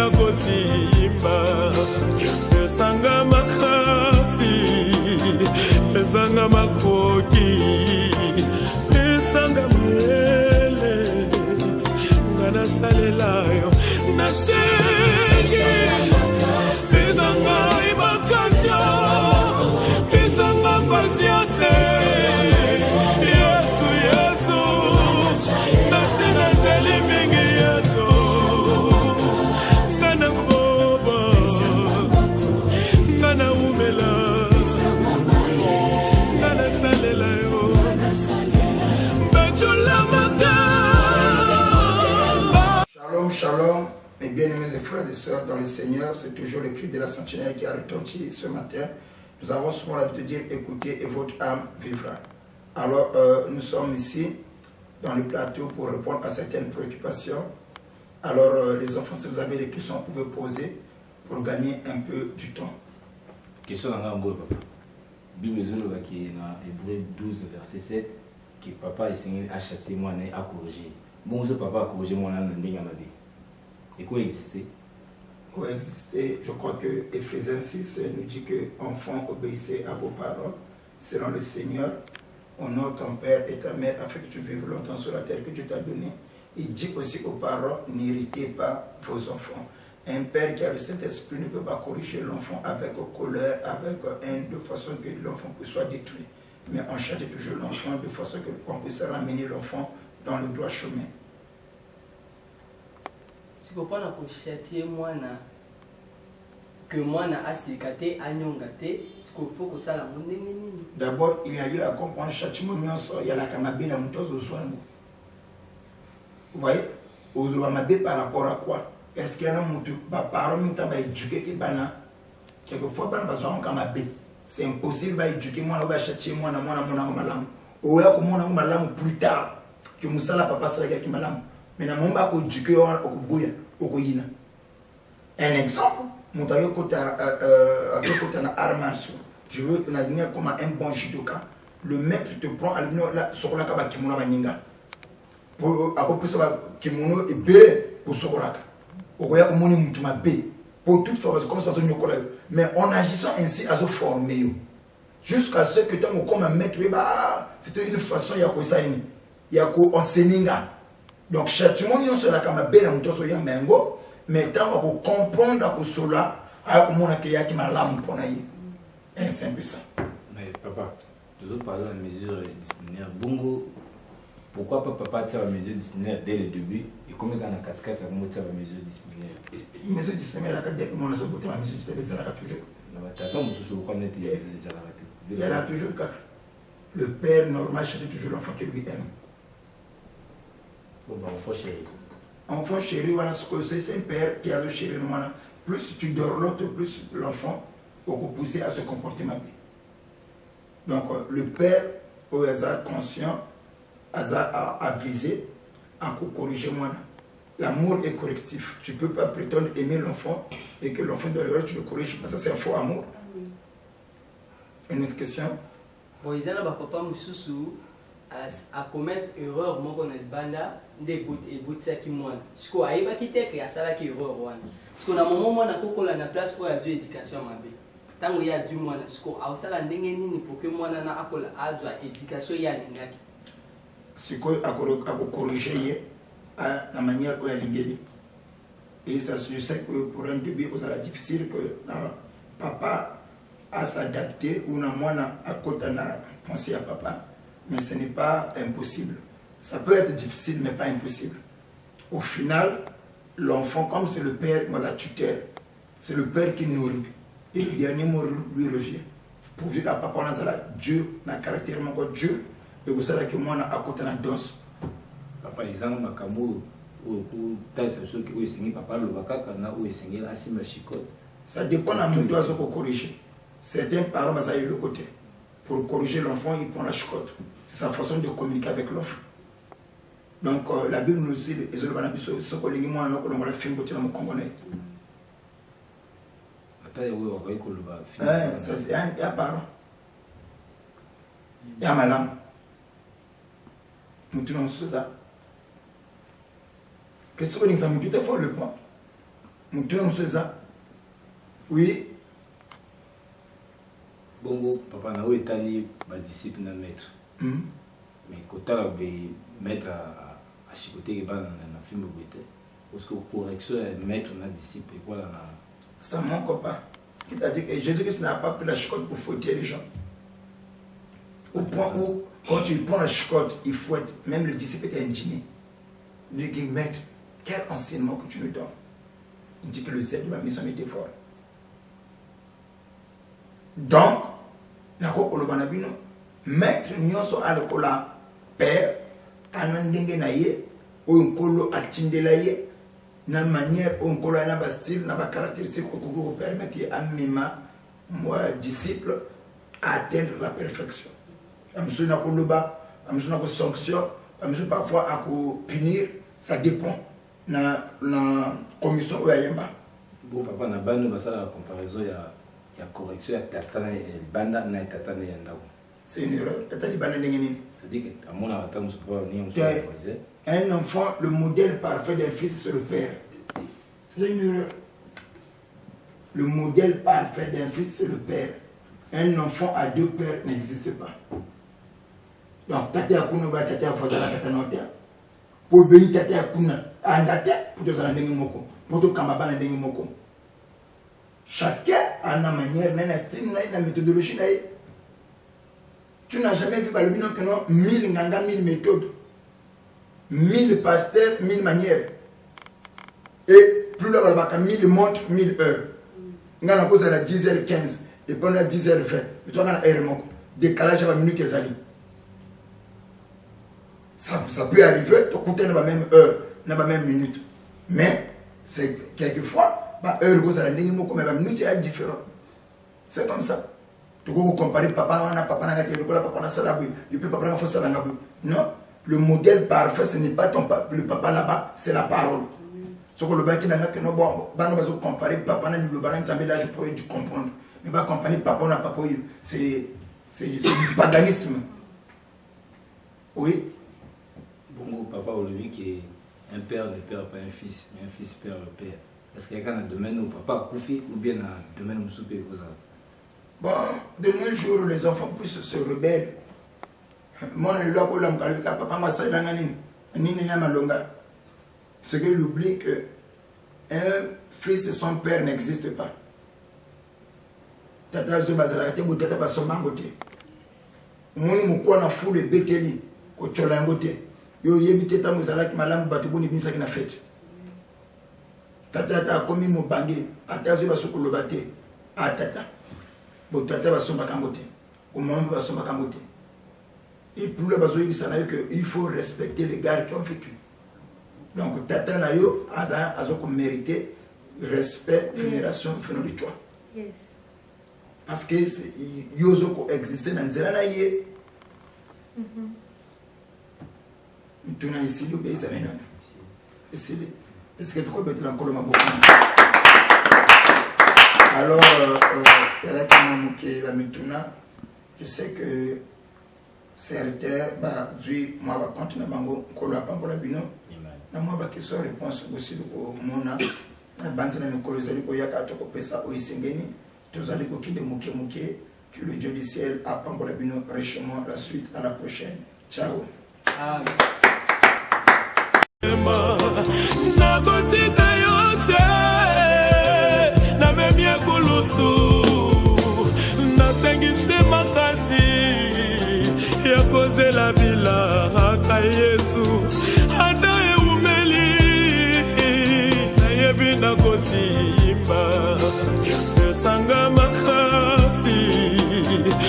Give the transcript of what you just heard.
na kosimba esanga makasi esanga makoki esanga mwele ngana salelayo nasenge esanga imakasio esanga pasiase Yesu Yesu nasina zelimingi Yesu sana boba sana umela sana salelayo Shalom, shalom, mes bien-aimés et frères et sœurs dans le Seigneur, c'est toujours le cri de la sentinelle qui a retenti ce matin. Nous avons souvent l'habitude de dire écoutez et votre âme vivra. Alors, nous sommes ici dans le plateau pour répondre à certaines préoccupations. Alors, les enfants, si vous avez des questions, vous pouvez poser pour gagner un peu du temps. Question dans la Bible, papa. Bible qui est dans Hébreu 12, verset 7, que papa est à châtier moi à corriger. Bon, ce papa a corrigé moi dans le et quoi exister? Coexister, je crois que Ephésiens 6 nous dit que enfants, obéissez à vos paroles selon le Seigneur. Honore ton père et ta mère afin que tu vives longtemps sur la terre que Dieu t'a donnée. Il dit aussi aux parents, n'irritez pas vos enfants. Un père qui a le Saint-Esprit ne peut pas corriger l'enfant avec colère, avec haine, de façon que l'enfant soit détruit. Mais on châtie toujours l'enfant de façon qu'on puisse ramener l'enfant dans le droit chemin. Si vous prenez pour châtier moi que moi na asikate anyongate, ce qu'il faut que ça la monde. D'abord, il y a lieu à comprendre châtiment il y a la kamabe la moutoise au soin. Vous voyez, aux mabé par rapport à quoi? Est-ce qu'il y a un moutou, par exemple, va éduquer qui bana, quelquefois par besoin kamabe. C'est impossible va éduquer moi on va châtier moi na malam. Ou là comme moi malam plus tard que musala papa sala qui malam. Mais na momba ko éduquer on ko boya, ko yina. Un exemple. Moutayo kota na arts martiaux. Je veux devenir comme un bon judoka. Le maître te prend à l'union là sur la kaba kimono baninga. Pour à peu près ça kimono et bé pour sokolaka. Okoya ko moni mutuma bé. Pour toute forme comme ça nyokola. Mais en agissant ainsi à se former jusqu'à ce que tant comme un maître bah c'était une façon ya ko saini. Ya ko enseigninga. Donc châtiment non sur la kama bé la mutoso ya mengo. Mais tant qu'on comprendre que cela, c'est un peu ça. Mais papa, nous autres parlons de mesures disciplinaires. Bongo, pourquoi pas papa tire la mesure disciplinaire dès le début et combien dans la cascade ça va tirer la mesure disciplinaire? Les mesures disciplinaires, dès que mon a sauté la mesure disciplinaire, toujours. Il y en a toujours quatre. Le père normal châtie toujours l'enfant qui lui aime. Bon, enfant chéri. Enfant chéri, voilà ce que c'est un père qui a le chéri. Plus tu dors l'autre, plus l'enfant va pousser à se comporter mal. Donc le père, au hasard conscient, a visé à corriger moi. L'amour est correctif. Tu ne peux pas prétendre aimer l'enfant et que l'enfant de l'heure tu le corriges. Parce que c'est un faux amour. Une autre question? Bon, ils ont papa Moussoussou à commettre erreur moi qu'on a banda des bouts et bouts ça qui moi. Ce qu'on a pas quitté que ça là qui erreur one. Ce qu'on a moment moi na koko la na place où il y a du éducation mabe. Tant il y a du moi ce qu'on a ça la ndenge nini pour que moi na akola azwa éducation ya lingaki. Ce qu'on a corriger la manière où il y a l'ingénie. Et ça je sais que pour un début ça sera difficile que papa à s'adapter ou na moi à côté na penser à papa. Mais ce n'est pas impossible. Ça peut être difficile, mais pas impossible. Au final, l'enfant, comme c'est le père, moi la tutelle, c'est le père qui nourrit. Et le dernier mot lui revient. Pourvu qu'à papa, on a Dieu, on a caractère, Dieu, et vous savez que moi, on a à côté de danse. Papa, exemple, ma camo, ou taille, c'est sûr que oui, c'est papa, le vakaka, ou c'est la cime chicote. Ça dépend de la moto à ce qu'on corrige. Certains parents, ça y est le côté. Pour corriger l'enfant, il prend la chicote. C'est sa façon de communiquer avec l'enfant. Donc, la Bible nous dit, et je le dis, ce qu'on dit, moi, on a fait un congolais. Il y a parent. Il y a madame. Nous tenons sur ça. Qu'est-ce que nous avons tout à fait le point? Mutuna Mousseza. Oui. Bongo, papa, na où est allé ma disciple na maître. Mais quand on a maître à chicoter, il va dans le film parce que correction est maître na disciple. Voilà. Ça manque pas. C'est-à-dire que Jésus-Christ n'a pas pris la chicotte pour fouetter les gens. Au point où, quand tu prends la chicotte, il fouette. Même le disciple était indigné. Il dit, maître, quel enseignement que tu nous donnes? Il dit que le zèle de ma mission était fort. Donc, maître nyonso alokola père anandenge na ye onkolo atindela ye na manière onkolo na ba style na ba caractéristique okoko permettre amima moi disciple à atteindre la perfection. Amso na koloba, amso na ko sanction, amso parfois à ko punir, ça dépend na commission oyayemba. Bon papa na banu basala la comparaison ya correction ya tatana et banda na tatana ya ndako. C'est une erreur. C'est-à-dire un enfant, le modèle parfait d'un fils, c'est le père. C'est une erreur. Le modèle parfait d'un fils, c'est le père. Un enfant à deux pères n'existe pas. Donc, tate akuna ba tate afazala katanota. Pour béni tate akuna andate pour te zala ndenge moko. Pour te kambaba na ndenge moko. Chacun a une manière, une style, une méthodologie. Tu n'as jamais vu le bilan que non, 1000 nganga, 1000 méthodes, 1000 pasteurs, 1000 manières. Et plus là, il y a 1000 montres, 1000 heures. Il y a 10h15 et pendant 10h20. Tu as un heure, décalage à la minute et ça peut arriver, tu coûtes la même heure, la même minute. Mais c'est quelquefois, la heure, la minute est différente. C'est comme ça. Tu peux comparer papa non, le modèle parfait ce n'est pas le papa là-bas, c'est la parole. Ce que le bain qui n'a que non bon, nous comparer papa na le bain ça là je pourrais comprendre. Mais pas comparer papa na papa c'est du paganisme. Oui. Bon papa aujourd'hui qui est un père ne perd pas un fils, mais un fils perd le père. Est-ce qu'il y a un domaine où papa a couffé ou bien un domaine où soupé comme ça? Bon, de nos jours, les enfants puissent se rebeller. C'est qu'il oublie que un fils et son père n'existent pas. Tata Zobazala, tata Basomangote. Mon mouko na foule beteli, ko cholangote. Yo yebite ta muzala ki malamu batubuni binsa ki na fête. Tata ta komi mo bangi, ata zo basoko lobate, atata. Tata basomba kangote, au moment basomba kangote. Et plus le bazo yibisana que il faut respecter les gars qui ont vécu. Donc tata na yo azoko mériter respect, vénération, phénomène de toi. Yes. Parce que yozoko exister dans nzela na ye. Tu n'as ici le pays amena. Ici. Est-ce que tu peux mettre encore le maboko? Alors, je sais que certains, moi, continuer à bino. Moi, je suis réponse aussi au mona. La bande de mes collègues, il y a 4 pesa au Isengeni. Tous allez coquiller de mouké. Que le Dieu du ciel a pambola bino richement. La suite à la prochaine. Ciao. Amen.